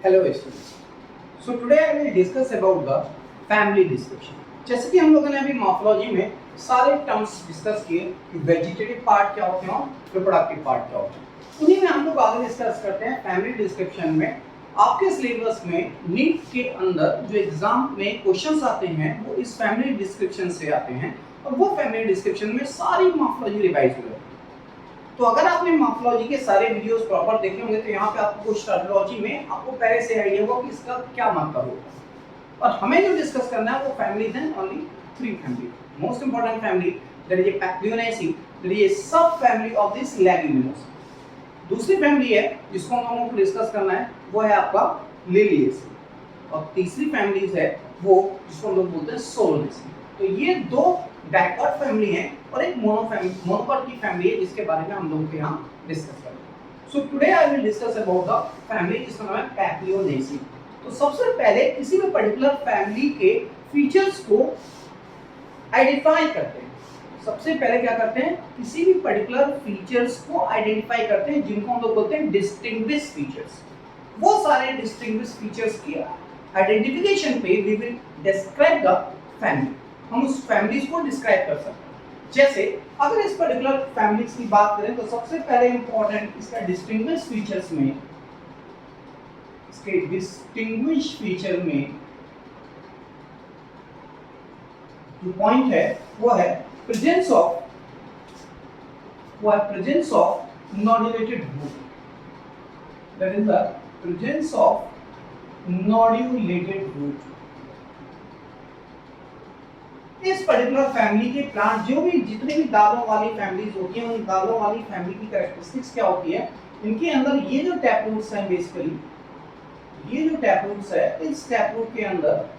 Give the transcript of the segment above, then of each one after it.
Hello students. So today I will discuss about the family description. जैसे कि हम लोगों ने अभी मॉर्फोलॉजी में सारे टर्म्स डिस्कस किए कि वेजिटेटिव पार्ट क्या होते हैं और रिप्रोडक्टिव पार्ट क्या होते हैं। उन्हीं में हम लोग आगे डिस्कस करते हैं फैमिली डिस्क्रिप्शन में। आपके सिलेबस में नीट के अंदर जो एग्जाम में क्वेश्चंस आते हैं वो इस फैमिली डिस्क्रिप्शन से आते हैं और वो फैमिली डिस्क्रिप्शन में सारी मॉर्फोलॉजी रिवाइज हो जाती है। तो अगर आपने मॉर्फोलॉजी के सारे वीडियोस प्रॉपर देखे होंगे तो यहाँ पे आपको स्टार्टोलॉजी में आपको पहले से आइडिया होगा कि इसका क्या मतलब होगा। और हमें जो डिस्कस करना है वो फैमिलीज हैं, only 3 family. Most important family that is papilionaceae, that is subfamily of this leguminosae. दूसरी फैमिली है जिसको हम लोगों को डिस्कस करना है वो है आपका लिलिएसी, और तीसरी फैमिलीज है वो जिसको हम लोग बोलते हैं सोलोनेसी। तो ये दो डाइकॉट फैमिली है और एक मोनोकॉट की फैमिली है जिसके बारे में हम लोगों के यहाँ डिस्कस करेंगे। So today I will discuss about the family जिसका नाम है पैक्लियोनेसी। तो सबसे पहले किसी भी पर्टिकुलर फैमिली के फीचर्स को आइडेंटिफाई करते हैं। सबसे पहले क्या करते हैं, किसी भी पर्टिकुलर फीचर्स को आइडेंटिफाई करते हैं जिनको हम लोग बोलते हैं डिस्टिंग्विश फीचर्स। वो सारे डिस्टिंग्विश फीचर्स की आइडेंटिफिकेशन पे we will describe the family. हम उस फैमिलीज को डिस्क्राइब कर सकते हैं। जैसे अगर इस पर्टिकुलर फैमिलीज की बात करें तो सबसे पहले इंपॉर्टेंट इसका डिस्टिंग्विश फीचर्स में, इसके डिस्टिंग्विश फीचर में जो पॉइंट है वो है presence of nodulated root. That is the presence of nodulated root. इस पर्टिकुलर फैमिली के प्लांट जो भी जितने भी दालों वाली फैमिलीज होती हैं उन दालों वाली फैमिली की कैरेक्टरिस्टिक्स क्या होती है, इनके अंदर ये जो टैप रूट्स हैं, बेसिकली ये जो टैप रूट्स है, इस टैप रूट के अंदर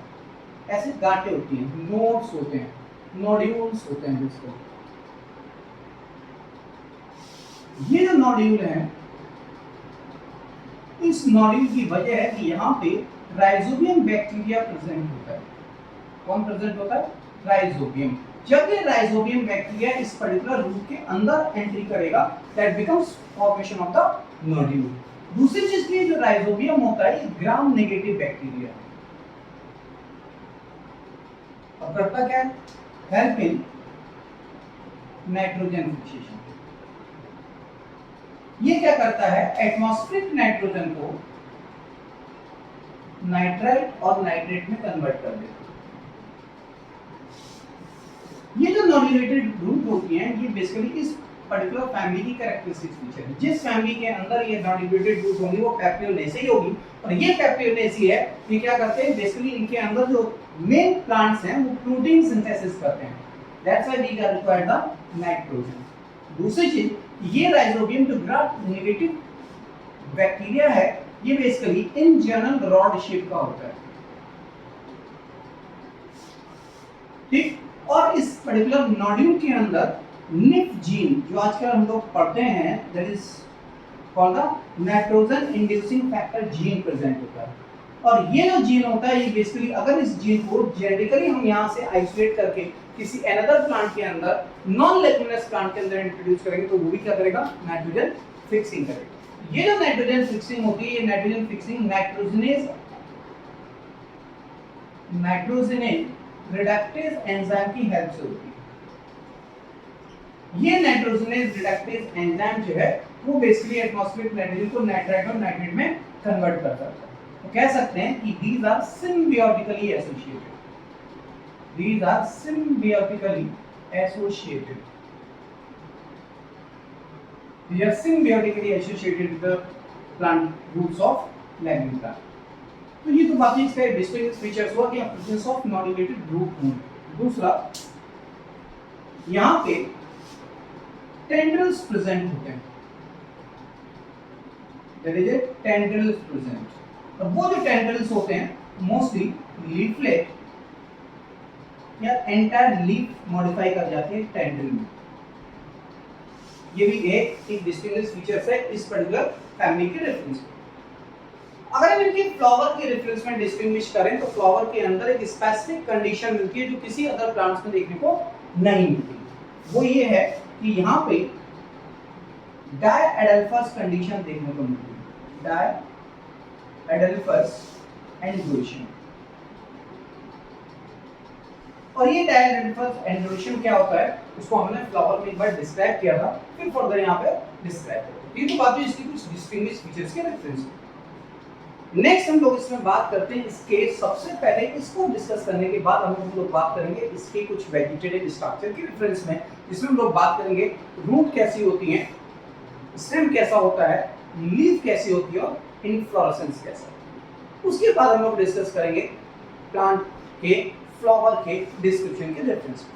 ऐसे गांठें होती हैं, नोड्स होते हैं, नोड्यूल्स होते हैं। बेसिकली ये जो नोड्यूल है, इस नोड्यूल की वजह है कि यहाँ पे राइजोबियम बैक्टीरिया प्रेजेंट होता है। कौन प्रेजेंट होता है? राइजोबियम। जब ये राइजोबियम बैक्टीरिया इस पर्टिकुलर रूट के अंदर एंट्री करेगा, that becomes formation of the nodule. दूसरी चीज की जो राइजोबियम होता है ये ग्राम नेगेटिव बैक्टीरिया है। अब करता क्या है? Help in nitrogen fixation. ये क्या करता है? एटमॉस्फेरिक नाइट्रोजन को नाइट्राइट और नाइट्रेट में कन्वर्ट कर देता है। ये जो नोडुलेटेड रूट होती हैं ये बेसिकली इस पर्टिकुलर फैमिली की कैरेक्टरिस्टिक्स फीचर है। जिस फैमिली के अंदर ये नोडुलेटेड रूट होंगी वो पैक्लियोनेसी होगी, और ये पैक्लियोनेसी है ये क्या करते हैं, बेसिकली इनके अंदर जो मेन प्लांट्स हैं वो प्रोटीन सिंथेसिस करते हैं। That's why we are required the nitrogen. दूसरी चीज, ये राइजोबियम जो ग्राम नेगेटिव बैक्टीरिया है ये basically in general rod shape का होता है, ठीक। और इस पर्टिकुलर नोड्यूल के अंदर निफ जीन जो आजकल हम लोग पढ़ते हैं, that is called the nitrogen inducing factor gene present होता है। और ये जो जीन होता है ये बेसिकली अगर इस जीन को जेनेटिकली हम यहाँ से आइसोलेट करके किसी अनदर प्लांट के अंदर, नॉन लेग्यूमिनस प्लांट के अंदर इंट्रोड्यूस करेंगे तो वो भी क्या करेगा? नाइट्रोजन फिक्सिंग करेगा। ये जो नाइट्रोजन फिक्सिंग होती है ये nitrogen fixing nitrogenase reductase enzyme की हेल्प से होती है। ये नाइट्रोजनेज रिडक्टेज एंजाइम जो है वो बेसिकली एटमॉस्फेरिक नाइट्रोजन को नाइट्राइट और नाइट्रेट में कन्वर्ट कर सकता है। तो कह सकते हैं कि these are symbiotically associated. These are symbiotically associated. They are symbiotically associated with the plant roots of legume plant. तो ये तो बाकी इसका डिस्टिंग्विश फीचर्स हुआ कि प्रेजेंस ऑफ नोडुलेटेड रूट होंगे। दूसरा, यहाँ पे टेंड्रिल्स प्रेजेंट होते हैं, दैट इज टेंड्रिल्स प्रेजेंट। और वो जो टेंड्रिल्स होते हैं मोस्टली लीफलेट या एंटायर लीफ मॉडिफाई कर जाते हैं टेंड्रिल में। ये भी एक डिस्टिंग्विश फीचर्स है इस पर्टिकुलर फैमिली के रेफरेंस में। अगर हम इनकी फ्लावर के रेफरेंस में डिस्टिंग्विश करें तो फ्लावर के अंदर एक स्पेसिफिक कंडीशन मिलती है जो किसी अदर प्लांट्स में देखने को नहीं मिलती। वो ये है कि यहाँ पे डायएडल्फस कंडीशन देखने को मिलती है। Adelphous androecium. और ये डायडेल्फस एंड्रोशियम क्या होता है उसको हमने फ्लावर में एक बार डिस्क्राइब किया था, फिर फर्दर यहाँ पे डिस्क्राइब करते हैं। ये तो बात है इसकी कुछ डिस्टिंग्विश फीचर्स के रेफरेंस। नेक्स्ट हम लोग इसमें बात करते हैं इसके, सबसे पहले इसको डिस्कस करने के बाद हम लोग बात करेंगे इसके कुछ वेजिटेटिव स्ट्रक्चर के रेफरेंस में, जिसमें हम लोग बात करेंगे रूट कैसी होती है, स्टेम कैसा होता है, लीफ कैसी होती है और इन्फ्लोरेसेंस कैसा। उसके बाद हम लोग डिस्कस करेंगे प्लांट के फ्लावर के डिस्क्रिप्शन के रेफरेंस में।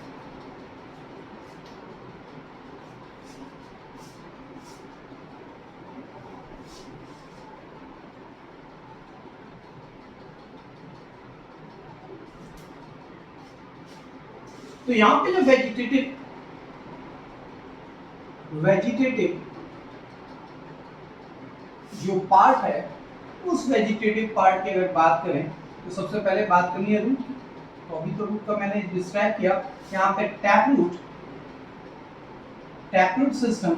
तो यहां पे जो वेजिटेटिव जो पार्ट है उस वेजिटेटिव पार्ट की अगर बात करें तो सबसे पहले बात करनी है रूट। तो अभी तो रूट का मैंने डिस्क्राइब किया, यहाँ पे टैपरूट सिस्टम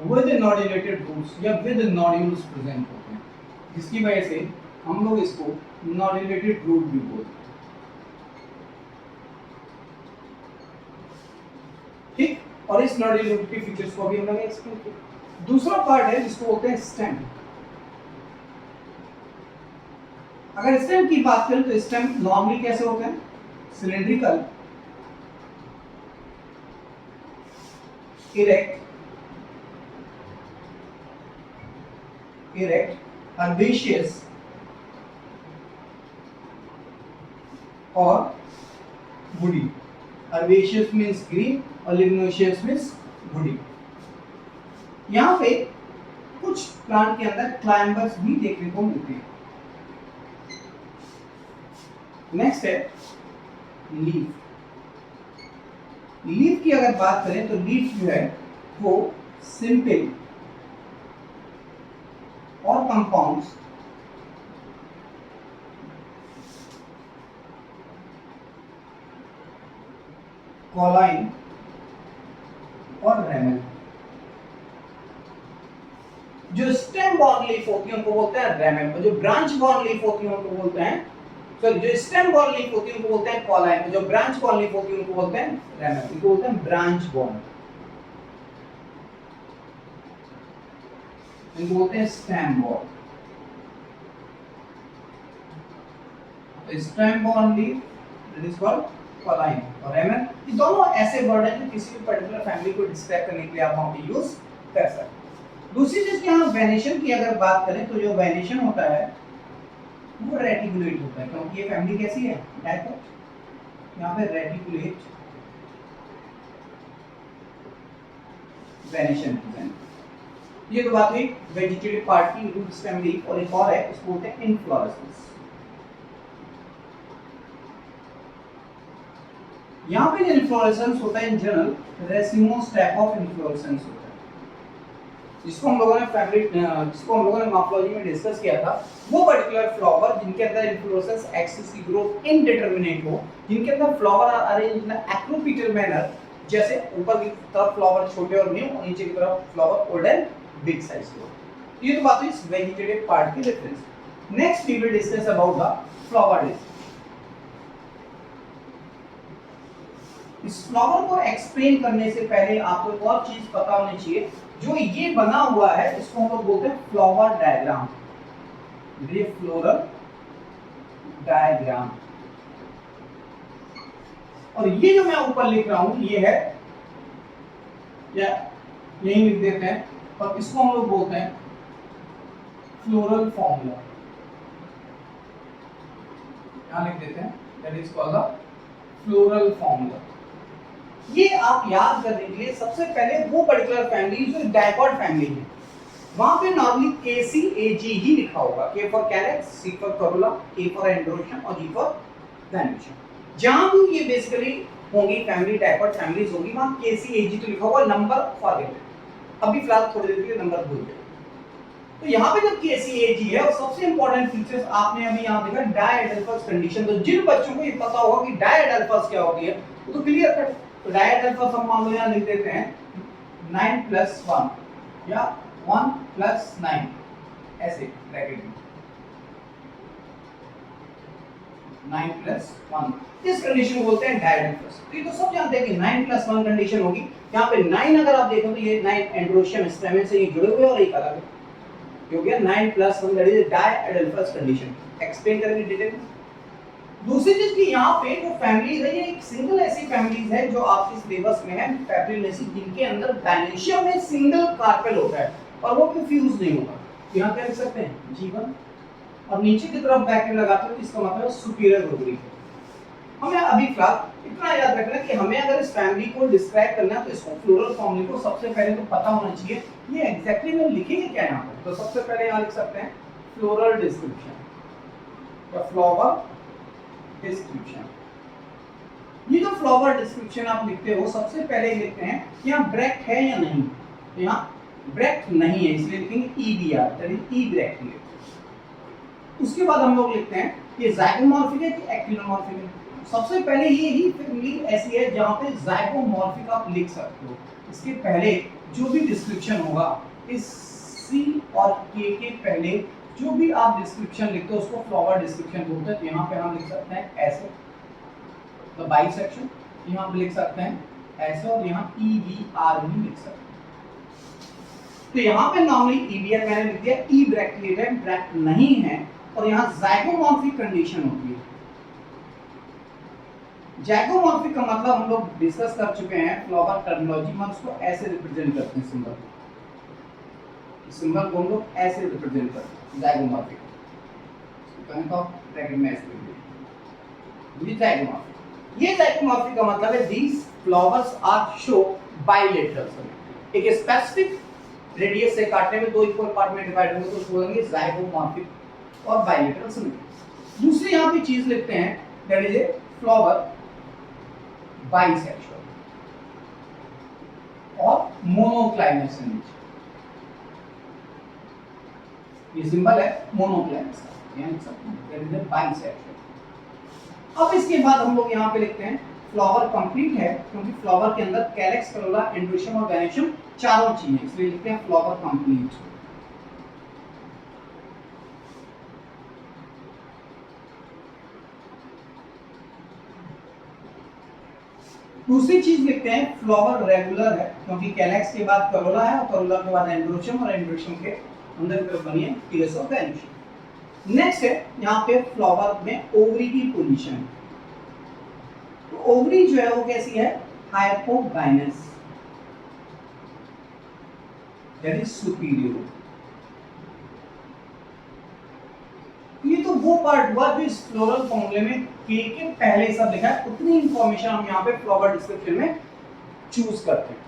विद नोडुलेटेड रूट्स या विद नोड्यूल्स प्रेजेंट होते हैं, जिसकी वजह से हम लोग इसको नोडुलेटेड रूट भी बोलते हैं। ठीक, और इस नोडुलेटेड के फीचर्स को भी हम लोग एक्सप्लेन किया। दूसरा पार्ट है जिसको बोलते हैं स्टेम। अगर स्टेम की बात करें तो स्टेम नॉर्मली कैसे होते हैं, सिलिंड्रिकल, इरेक्ट, herbaceous और woody। herbaceous means green और ligneous means woody। यहाँ पे कुछ प्लांट के अंदर क्लाइंबर्स भी देखने को मिलते हैं। नेक्स्ट है लीफ। लीफ की अगर बात करें तो लीफ जो है वो सिंपल और कंपाउंड्स कॉलाइन और रेमल। जो स्टेम बॉर्न लीफ होती है उनको बोलते हैं रेमल, और जो ब्रांच बॉर्न लीफ होती है उनको बोलते हैं, सॉरी जो स्टेम बॉर्न लीफ होती है उनको बोलते हैं कॉलाइन, और जो ब्रांच बॉर्न लीफ होती है उनको बोलते हैं रेमल। इनको बोलते हैं ब्रांच बॉर्न, इनको बोलते हैं stem born. Stem born leaf that is called कॉलाइन और रेमल। ये दोनों ऐसे वर्ड हैं जो किसी भी पर्टिकुलर फैमिली को डिस्क्राइब करने के लिए आप वहां पे यूज कर सकते हैं। दूसरी चीज यहाँ वेनेशन की अगर बात करें तो जो वेनेशन होता है वो रेटिकुलेट होता है, क्योंकि ये फैमिली कैसी है, डायकोट। यहाँ पे रेटिकुलेट वेनेशन प्रेजेंट। ये तो बात हुई वेजिटेटिव पार्ट की, रूट स्टेम लीफ, और एक और है उसको बोलते हैं इनफ्लोरेसेंस। यहाँ पे जो इन्फ्लोरेसेंस होता है in general racemose type of inflorescence होता है, जिसको हम लोगों ने मॉर्फोलॉजी में डिस्कस किया था। वो पर्टिकुलर फ्लावर जिनके अंदर इन्फ्लोरेसेंस एक्सिस की ग्रोथ इनडिटरमिनेट हो, जिनके अंदर flower are arranged in acropetal manner, जैसे ऊपर की तरफ फ्लावर छोटे और न्यू और नीचे की तरफ flower old and big size के। ये तो बात हुई इस वेजिटेटिव पार्ट की difference. Next we will discuss about the flower disc. इस फ्लावर को एक्सप्लेन करने से पहले आपको एक और चीज पता होनी चाहिए, जो ये बना हुआ है इसको हम लोग बोलते हैं फ्लावर डायग्राम, ये फ्लोरल डायग्राम। और ये जो मैं ऊपर लिख रहा हूं ये है, या यही लिख देते हैं, और इसको हम लोग बोलते हैं फ्लोरल फॉर्मूला, यहां लिख देते हैं, that is called the floral formula. ये आप याद करने के लिए सबसे पहले वो पर्टिकुलर फैमिली जो डायकॉट फैमिली है, वहां पे नॉर्मली KCAG ही लिखा होगा, K for calyx, C for corolla, A for androecium और G फॉर वेनिशियम। जहां भी ये बेसिकली होंगी फैमिली डायकॉट फैमिलीज होगी, वहां KCAG तो लिखा होगा, नंबर फॉरगेट, अभी फिलहाल थोड़ी देर के लिए नंबर भूल गए। तो यहाँ पे जब KCAG है, और सबसे इंपॉर्टेंट फीचर्स आपने अभी यहाँ देखा डायएडल्फस कंडीशन। तो जिन बच्चों को ये पता होगा कि डायएडल्फस क्या होती है वो तो क्लियर कट। तो डायएडल्फस हम मान लो यहाँ लिख देते हैं 9+1 या 1+9, ऐसे ब्रैकेट में 9+1, इस कंडीशन को बोलते हैं डायडेंटस। तो ये तो सब जानते हैं कि 9+1 कंडीशन होगी। यहाँ पे 9 अगर आप देखो तो ये 9 एंड्रोशियम स्टेमेन से ये जुड़े हुए और एक अलग है, हो गया 9+1 दैट इज डायडेंटस कंडीशन। एक्सप्लेन करेंगे डिटेल में। दूसरी चीज कि यहाँ पे जो फैमिलीज है ये एक सिंगल ऐसी फैमिलीज है जो आपके सिलेबस में है फैब्रिनेसी, जिनके अंदर डायनेशियम में सिंगल कार्पेल होता है और वो फ्यूज नहीं होगा। यहाँ क्या लिख सकते हैं G1 और नीचे की तरफ ब्रैकेट लगाते हो, इसका मतलब सुपीरियर ग्रुप। हमें अभी फिलहाल इतना याद रखना है कि हमें अगर इस फैमिली को डिस्क्राइब करना है तो इसको फ्लोरल फॉर्म लिखो। सबसे पहले तो पता होना चाहिए ये एग्जैक्टली में लिखेंगे क्या यहाँ पर। तो सबसे पहले यहाँ लिख सकते हैं फ्लोरल डिस्क्रिप्शन या फ्लावर डिस्क्रिप्शन। ये जो फ्लावर डिस्क्रिप्शन आप लिखते हो सबसे पहले लिखते हैं यहाँ ब्रैकेट है या नहीं। तो यहाँ ब्रैकेट नहीं है इसलिए लिखेंगे EBR, that is E bracket. उसके बाद हम लोग लिखते हैं ये ज़ाइगोमॉर्फिक है कि एक्टिनोमॉर्फिक है। सबसे पहले ये ही फैमिली ऐसी है जहां पे ज़ाइगोमॉर्फिक आप लिख सकते हो। इसके पहले जो भी डिस्क्रिप्शन होगा इस C और K के पहले जो भी आप डिस्क्रिप्शन लिखते हो उसको फ्लावर डिस्क्रिप्शन बोलते हैं। तो यहाँ पे हम लिख सकते हैं ऐसे द बाइसेक्शन, यहाँ पे लिख सकते हैं ऐसे और यहाँ EBR भी लिख सकते हैं। तो यहाँ पे नॉर्मली EBR मैंने लिख दिया, ई ब्रैकेट है, ब्रैकेट नहीं है और यहाँ ज़ाइगोमॉर्फिक कंडीशन होती है। ज़ाइगोमॉर्फिक का मतलब हम लोग डिस्कस कर चुके हैं फ्लावर टर्मिनोलॉजी में, उसको ऐसे रिप्रेजेंट करते हैं सिंबल। सिंबल को हम लोग ऐसे रिप्रेजेंट करते हैं ज़ाइगोमॉर्फिक। कहें तो ब्रैकेट में ऐसे लिख दिया, ये ज़ाइगोमॉर्फिक। ये ज़ाइगोमॉर्फिक का मतलब है these flowers are show bilateral, एक स्पेसिफिक रेडियस से काटने में दो इक्वल पार्ट में डिवाइड होंगे तो उसको बोलेंगे ज़ाइगोमॉर्फिक और बाइलेटरल सिमेट्री। दूसरी यहाँ पे चीज लिखते हैं that is a flower bisexual और मोनोक्लाइनस के नीचे ये सिंबल है मोनोक्लाइनस का, यानी दैट इज ए बाइसेक्सुअल। अब इसके बाद हम लोग यहाँ पे लिखते हैं फ्लावर कंप्लीट है क्योंकि फ्लावर के अंदर कैलेक्स, करोला, एंड्रोशियम और गायनेशियम चारों चीजें, इसलिए लिखते हैं फ्लावर कंप्लीट। दूसरी चीज लिखते हैं फ्लावर रेगुलर है क्योंकि कैलेक्स के बाद करोला है और करोला के बाद एंड्रोशियम और एंड्रोशियम के अंदर की तरफ बनी है टीएस ऑफ गायनेशियम। नेक्स्ट है यहाँ पे फ्लावर में ओवरी की पोजीशन। तो ओवरी जो है वो कैसी है, हाइपोगाइनस, दैट इज सुपीरियर। ये तो वो पार्ट हुआ जो इस फ्लोरल फॉर्मूले में के पहले सब लिखा है, उतनी इंफॉर्मेशन हम यहाँ पे फ्लावर डिस्क्रिप्शन में चूज करते हैं,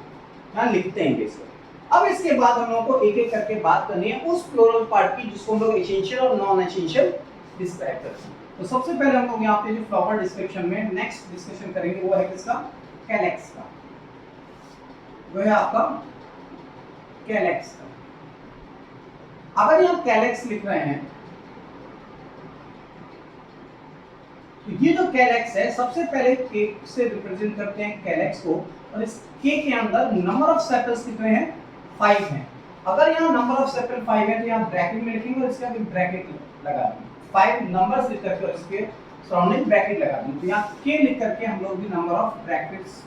यहाँ लिखते हैं इसको। अब इसके बाद हम लोगों को एक एक करके बात करनी है उस फ्लोरल पार्ट की जिसको हम लोग एसेंशियल और नॉन एसेंशियल डिस्क्राइब करते हैं। तो सबसे पहले हम लोग यहाँ पे जो फ्लावर डिस्क्रिप्शन में नेक्स्ट डिस्कशन करेंगे वो है किसका, कैलेक्स का। वो है आपका कैलेक्स का। अगर यहाँ कैलेक्स लिख रहे हैं तो ये जो कैलेक्स है सबसे पहले के से रिप्रेजेंट करते हैं कैलेक्स को, और इस के अंदर नंबर ऑफ सेपल्स कितने हैं, 5 हैं। अगर यहाँ नंबर ऑफ सेपल 5 है तो यहाँ ब्रैकेट में लिखेंगे और इसके आगे ब्रैकेट लगा देंगे। 5 नंबर्स लिख करके और इसके सराउंडिंग ब्रैकेट लगा देंगे। तो यहाँ के लिख करके हम लोग भी नंबर ऑफ ब्रैकेट्स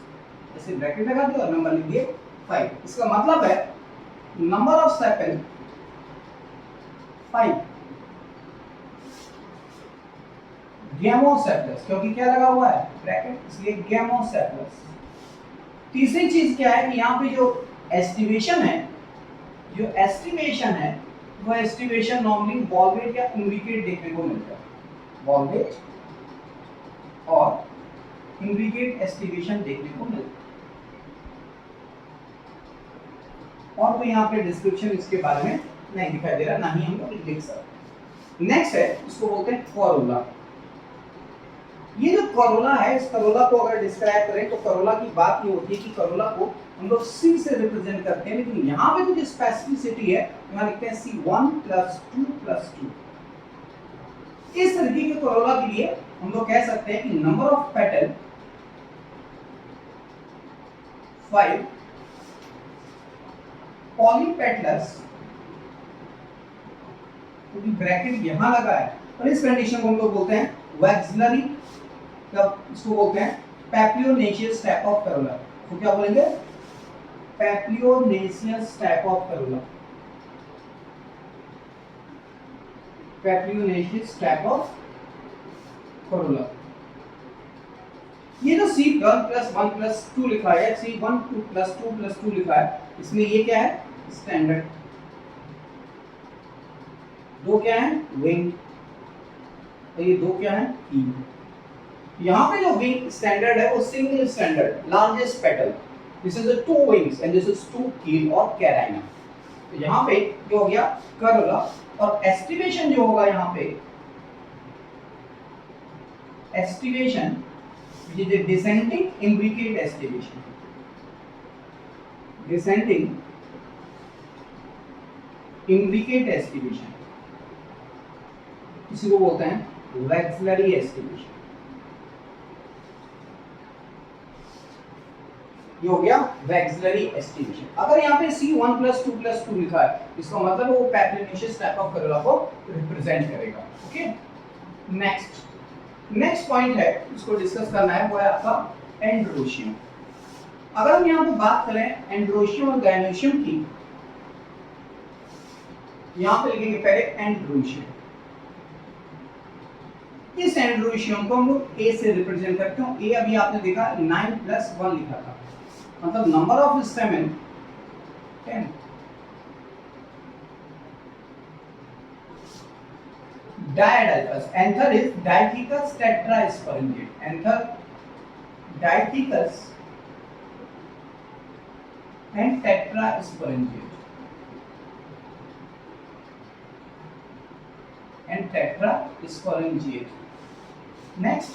ऐसे ब्रैकेट लगा दिए और नंबर लिख दिए 5। इसका मतलब है नंबर ऑफ सेपल 5, गेमोसेप्लस, क्योंकि क्या लगा हुआ है ब्रैकेट, इसलिए गेमोसेप्लस। तीसरी चीज क्या है कि यहाँ पे जो एस्टिमेशन है, वो एस्टिमेशन नॉर्मली वॉल्वेट या इम्ब्रिकेट देखने को मिलता है। वॉल्वेट और इम्ब्रिकेट एस्टिमेशन देखने को मिलता है। और कोई यहाँ पे डिस्क्रिप्शन इसके बारे में नहीं दिखाई दे रहा, ना ही हम लोग लिख सकते। नेक्स्ट है, इसको बोलते हैं करोला। ये जो करोला है, इस करोला को अगर डिस्क्राइब करें तो करोला की बात ये होती है कि करोला को हम लोग C से रिप्रेजेंट करते हैं, लेकिन यहाँ पे जो स्पेसिफिसिटी है यहाँ लिखते हैं C1 + 2 + 2। इस तरीके के करोला के लिए हम लोग कह सकते हैं कि नंबर ऑफ पेटल 5, पॉलीपेटलस क्योंकि ब्रैकेट यहाँ लगा है, और इस कंडीशन को हम लोग बोलते हैं वैक्सिलरी, तब इसको बोलते हैं पैप्लियोनेशियस टाइप ऑफ करोला। तो क्या बोलेंगे? Papilionaceous type of corolla, papilionaceous type of corolla. ये जो C1+1+2 लिखा है, C1+2+2 लिखा है, इसमें ये क्या है? स्टैंडर्ड। दो क्या है? विंग। और ये दो क्या है? कील। यहाँ पे जो विंग स्टैंडर्ड है वो single standard, largest petal. This is 2 wings and this is 2 कील और कैराइना। तो यहाँ पे जो हो गया करोला, और एस्टिवेशन जो होगा यहाँ पे, aestivation which is a descending imbricate estivation, descending imbricate estivation, इसी को बोलते हैं वैक्सिलरी एस्टिवेशन। ये हो गया वैक्सिलरी एस्टिवेशन। अगर यहाँ पे C1+2+2 लिखा है, इसका मतलब वो पैप्लियोनेशियस टाइप ऑफ करोला को रिप्रेजेंट करेगा। ओके, नेक्स्ट पॉइंट है, इसको डिस्कस करना है, वो है आपका एंड्रोशियम। अगर हम यहाँ पे बात करें एंड्रोशियम और गायनोशियम की, यहाँ पे लिखेंगे पहले एंड्रोशियम। इस एंड्रोशियम को हम लोग ए से रिप्रेजेंट करते हैं। ए अभी आपने देखा 9+1 लिखा था, मतलब number of stamen 10। Diadelphous. Anther is Diathecus tetrasporangiate. Anther, Diathecus and tetrasporangiate. And tetrasporangiate. Next,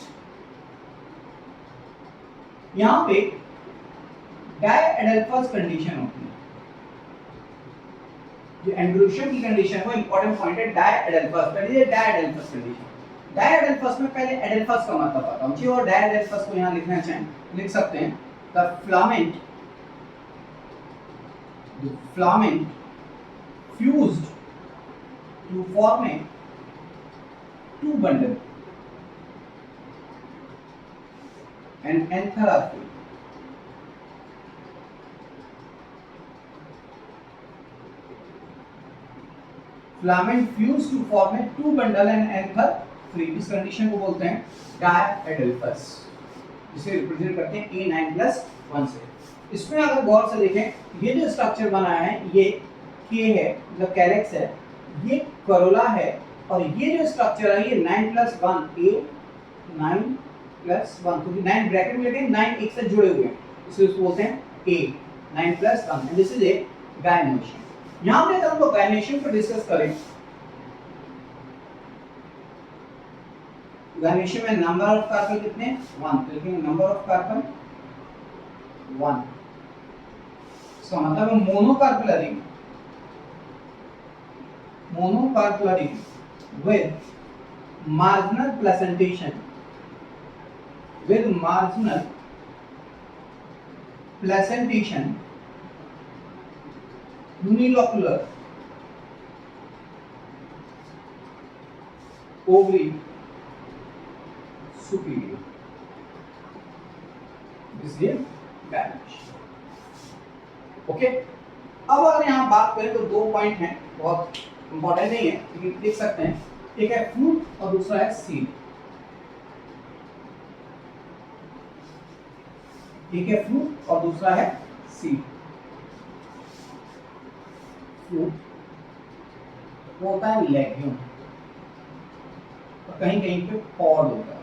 यहाँ पे Diadelphous कंडीशन होती है। जो एंड्रोशियम की कंडीशन है वो इंपॉर्टेंट पॉइंट है, डायएडेल्फस। पहले डायएडेल्फस कंडीशन। डायएडेल्फस में पहले एडेल्फस का मतलब पता होना चाहिए, और डायएडेल्फस को यहां लिखना चाहें लिख सकते हैं the filament fused to form a 2 bundle and anther are free. Filament fuse to form a 2 bundle and anther free. इस कंडीशन को बोलते हैं डायएडेल्फस, जिसे रिप्रेजेंट करते हैं A9+1 से। इसमें अगर गौर से देखें, ये जो स्ट्रक्चर बनाया है, ये के है, मतलब कैलेक्स है, ये करोला है, और ये जो स्ट्रक्चर है ये 9+1, A9+1, क्योंकि 9 ब्रैकेट में लगे, 9 एक से जुड़े हुए हैं, इसलिए उसको बोलते हैं A9+1 and this is a gynoecium. यहां पे अगर हम लोग गायनेशियम को डिस्कस करें, गायनेशियम में नंबर ऑफ कार्बन कितने? 1। तो लिखेंगे नंबर ऑफ कार्बन 1। इसका मतलब है monocarpellary with marginal placentation, unilocular ovary superior. This is damage. Okay, अब अगर यहाँ बात करें तो 2 पॉइंट हैं, बहुत इंपॉर्टेंट नहीं है लेकिन लिख सकते हैं। एक है फ्रूट और दूसरा है सीड। एक है फ्रूट और दूसरा है सीड। फ्रूट वो होता है लेग्यूम, और कहीं कहीं पे पॉड होता है।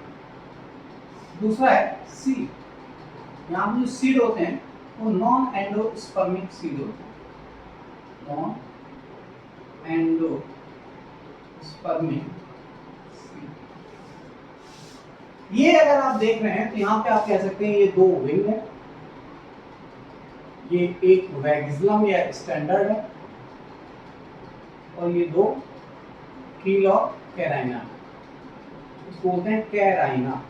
दूसरा है सीड। यहाँ पे जो सीड होते हैं वो नॉन एंडोस्पर्मिक सीड होते हैं, नॉन एंडोस्पर्मिक सीड। ये अगर आप देख रहे हैं तो यहाँ पे आप कह सकते हैं ये 2 विंग है, ये एक वैक्सिलम या स्टैंडर्ड है, और ये 2 कील और कैराइना, इसको बोलते हैं कैराइना।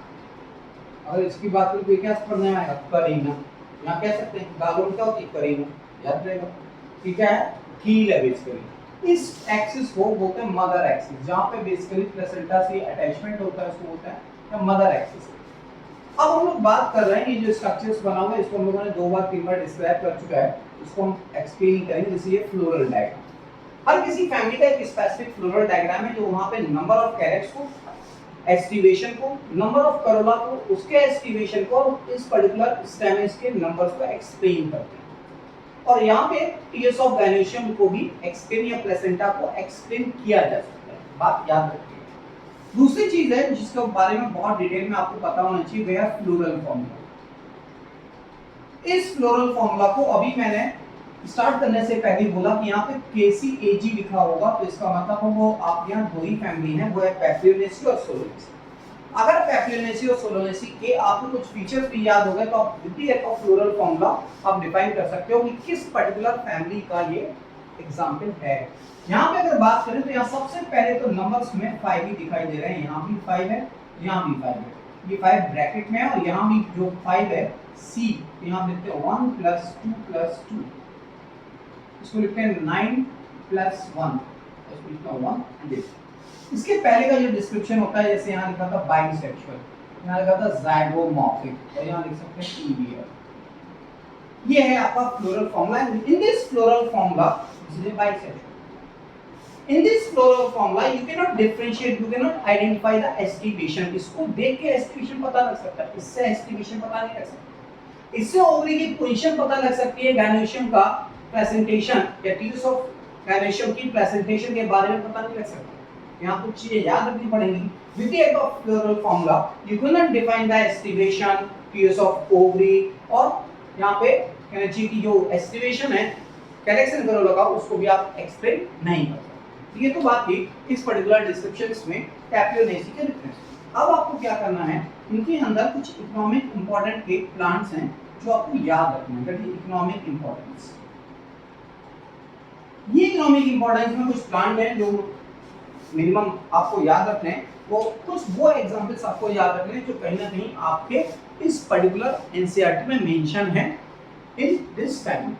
अगर इसकी बात करें तो क्या पढ़ना है? करीना। यहाँ कह सकते हैं गालोन क्या होती है? करीना, याद रहेगा। ठीक है, कील है बेसिकली। इस एक्सिस को बोलते हैं मदर एक्सिस, जहाँ पे बेसिकली प्लेसेंटा से अटैचमेंट होता है उसको बोलते हैं मदर एक्सिस। अब हम लोग बात कर रहे हैं ये जो स्ट्रक्चर्स बना हुआ है इसको हम लोगों ने 2 बार 3 बार डिस्क्राइब कर चुका है, इसको हम एक्सप्लेन करेंगे। जैसे ये फ्लोरल डायग्राम, हर किसी फैमिली का एक स्पेसिफिक फ्लोरल डायग्राम है जो वहाँ पे नंबर ऑफ कैरेक्टर्स को, एस्टिवेशन को, नंबर ऑफ करोला को, उसके एस्टिवेशन को और इस पर्टिकुलर स्टेमस के नंबर्स को एक्सप्लेन करते हैं। और यहाँ पे टीएस ऑफ गायनेशियम को भी एक्सप्लेन या प्लेसेंटा को एक्सप्लेन किया जा सकता है, बात याद रखिए। दूसरी चीज है जिसके बारे में बहुत डिटेल में आपको पता होना चाहिए, वह है फ्लोरल फॉर्मूला। इस फ्लोरल फॉर्मूला को अभी मैंने स्टार्ट करने से पहले बोला कि यहाँ पे KCAG लिखा होगा, तो इसका मतलब है वो आप यहाँ दो ही फैमिली है, वो है पैप्लियोनेसी और सोलोनेसी। अगर पैप्लियोनेसी और सोलोनेसी के आपको कुछ फीचर्स भी याद हो गए तो आप with the help of floral formula आप डिफाइन कर सकते हो कि किस पर्टिकुलर फैमिली का ये एग्जांपल है। यहाँ पे अगर बात करें तो यहाँ सबसे पहले तो नंबर्स में 5 ही दिखाई दे रहे हैं, यहाँ भी 5 है, यहाँ भी 5 है, ये 5 ब्रैकेट में है और यहाँ भी जो 5 है C, यहाँ लिखते हैं 1 + 2 + 2, इसको लिखते हैं 9 + 1, इसको लिखते हैं 1 and 8। इसके पहले का जो डिस्क्रिप्शन होता है जैसे यहाँ लिखा था बाइसेक्सुअल, यहाँ लिखा था ज़ाइगोमॉर्फिक और यहाँ लिख सकते हैं ईवीआर। ये है आपका floral formula. In this floral formula this is bisexual. In this floral formula you cannot differentiate, you cannot identify the estimation। इसको देख के estimation पता लग सकता है, इससे estimation पता नहीं लग सकता। इससे ओवरी की पोजीशन पता लग सकती है, गायनेशियम का प्रेजेंटेशन या टीएस ऑफ गायनेशियम की प्रेजेंटेशन के बारे में पता नहीं लग सकता। यहाँ कुछ चीजें याद रखनी पड़ेंगी। With the help of floral formula you cannot define the estimation, TS of ovary, और यहाँ पे कहना चाहिए कि जो estimation है कैलेक्शन करो लगा उसको भी आप एक्सप्लेन नहीं कर सकते। ये तो बात थी इस पर्टिकुलर डिस्क्रिप्शंस में पैप्लियोनेसी के रेफरेंस। अब आपको क्या करना है, इनके अंदर कुछ इकोनॉमिक इंपॉर्टेंट के प्लांट्स हैं जो आपको याद रखना है। That is economic importance. ये इकोनॉमिक इंपॉर्टेंस में कुछ प्लांट हैं जो मिनिमम आपको याद रखने हैं, वो एग्जांपल्स आपको याद रखने हैं जो कहीं ना कहीं आपके इस पर्टिकुलर एनसीईआरटी में मेंशन है इन दिस फैमिली।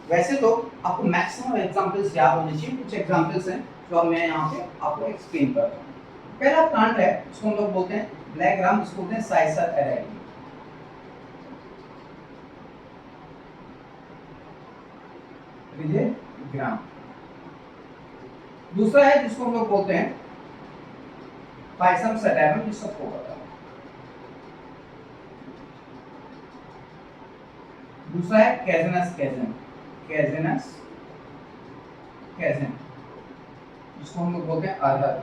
वैसे तो आपको मैक्सिमम एग्जांपल्स याद होने चाहिए, कुछ एग्जांपल्स हैं जो मैं यहाँ पे आपको एक्सप्लेन करता हूँ। पहला प्लांट है इसको हम लोग बोलते हैं ब्लैक ग्राम, जिसको बोलते हैं साइसर एरेली। ग्राम। दूसरा है जिसको हम लोग बोलते हैं पाइसम सटैरम, जिस सबको पता है। दूसरा है कैजनस कैजन, कैजनस कैजन, जिसको हम लोग बोलते हैं अरहर।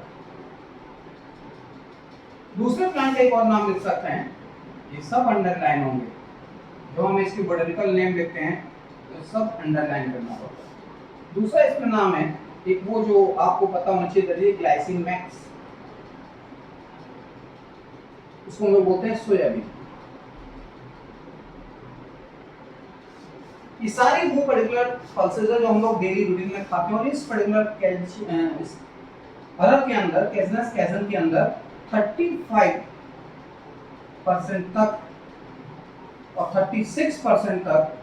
दूसरे प्लांट का एक और नाम लिख सकते हैं, ये सब अंडरलाइन होंगे, जो हम इसकी बोटैनिकल नेम लिखते हैं तो सब अंडरलाइन करना होगा। दूसरा इसका नाम है एक वो जो आपको पता होना चाहिए, ग्लाइसिन मैक्स, इसको हम लोग बोलते हैं सोयाबीन। ये सारी वो पर्टिकुलर पल्सेस है जो हम लोग डेली रूटीन में खाते हैं, और इस पर्टिकुलर अरहर के अंदर, कैजनस कैजन के अंदर 35% तक और 36% तक,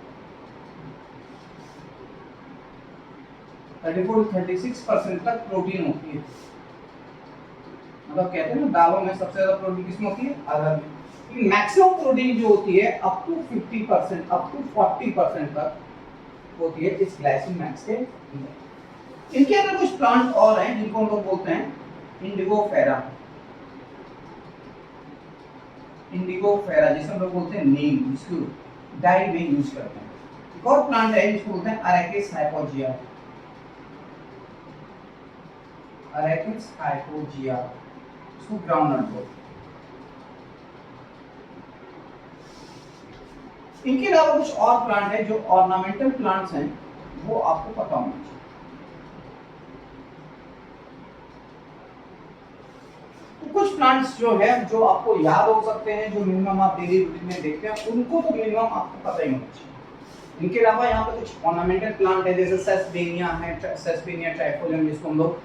34-36% तक प्रोटीन होती है। मतलब कहते हैं ना दालों में सबसे ज्यादा प्रोटीन किसमें होती है, अरहर में। मैक्सिमम प्रोटीन जो होती है अप टू 50%, अप टू 40% तक होती है इस ग्लाइसिन मैक्स के अंदर। इनके अंदर कुछ प्लांट और हैं जिनको हम लोग बोलते हैं इंडिगोफेरा, इंडिगोफेरा जिसे हम लोग बोलते हैं नीम, जिसको डाई में यूज करते हैं। एक और प्लांट है जिसको बोलते हैं अरेकिस हाइपोजिया, अरेकिस हाइपोजिया, इसको ग्राउंडनट बोलते हैं। इनके अलावा कुछ और प्लांट है जो ऑर्नामेंटल प्लांट्स हैं, वो आपको पता होना चाहिए। तो कुछ प्लांट्स जो है जो आपको याद हो सकते हैं, जो मिनिमम आप डेली रूटीन में देखते हैं, उनको तो मिनिमम आपको पता ही होना चाहिए। इनके अलावा यहाँ पे कुछ ऑर्नामेंटल प्लांट है, जैसे सेसबेनिया है, सेसबेनिया ट्राइफोलियम, जिसको हम लोग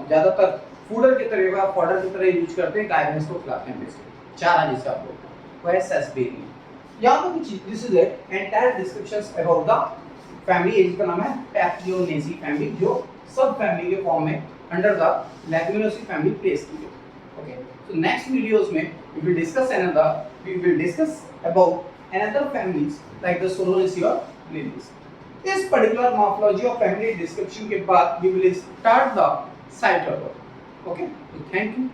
ज्यादातर फूडर की तरह, फॉडर की तरह यूज करते हैं, गाय भैंस को खिलाते हैं, बेसिकली चारा जिसे आप बोलते हैं, वो है सेसबेनिया। यहाँ पे कुछ this is entire descriptions about the family, इसका नाम है पैप्लियोनेसी फैमिली, जो सब फैमिली के फॉर्म में अंडर द लेगुमिनोसी फैमिली प्लेस की गई. Okay, so next videos में we will discuss about another families like the Solanaceae or Lilies. इस particular morphology of family description के बाद we will start the cytology. Okay, so thank you.